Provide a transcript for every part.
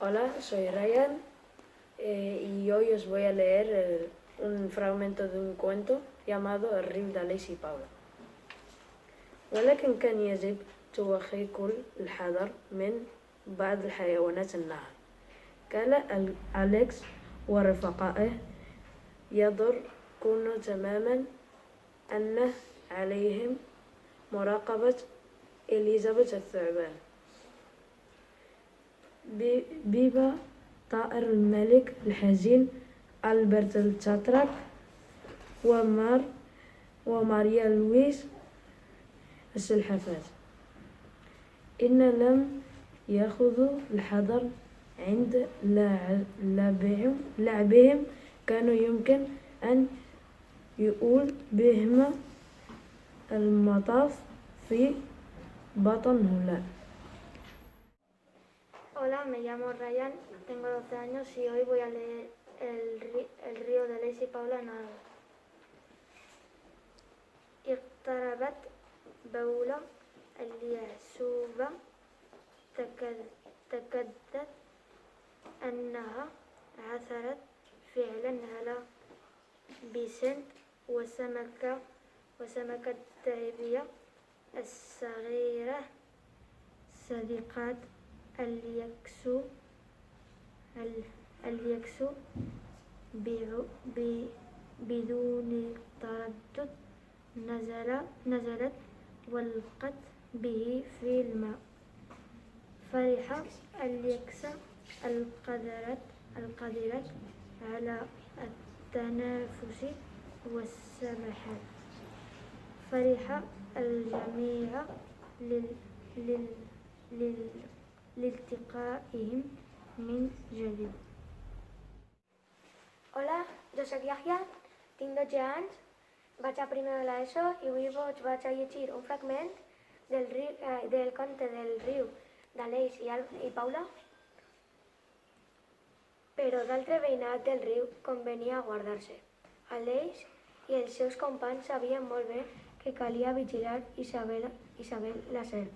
Hola, soy Ryan y hoy os voy a leer un fragmento de un cuento llamado El río de ليسي باولا. ولكن كان يجب توخي كل الحذر من بعض الحيوانات النهر. قال أليكس ورفقائه يدركون تماما أن عليهم مراقبة إليزابيث الثعبان. بيبا طائر الملك الحزين، ألبرت التترك، وماريا لويس السلحفاة. إن لم يأخذوا الحذر عند لعبهم كانوا يمكن أن يؤول بهم المطاف في بطن هولاء. Hola, me llamo Ryan, tengo 12 años y hoy voy a leer El río de ليسي باولا نهر. اقتربت باولا اليحسوبة، تكدت أنها عثرت فعلا على بسنت وسمكة التعبية الصغيرة صديقات اليكسو بدون تردد نزلت والقت به في الماء. فرح اليكس القدرة على التنافس والسباحة. فرح الجميع لالتقائهم من جديد. Hola, jo soc Yahya, tinc 12 anys, vaig a primer de l'ESO i avui vaig a llegir un fragment del conte del riu d'Aleix i Paula, però d'altre veïnat del riu convenia guardar-se. Aleix i els seus companys sabien molt bé que calia vigilar Isabel la serp,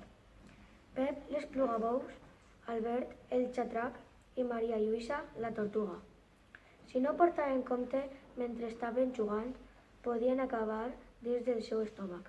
Pep l'esplugabous, Albert el xatrac i Maria Lluïsa la tortuga. Si no portaven compte mentre estaven jugant, podien acabar dins del seu estómac.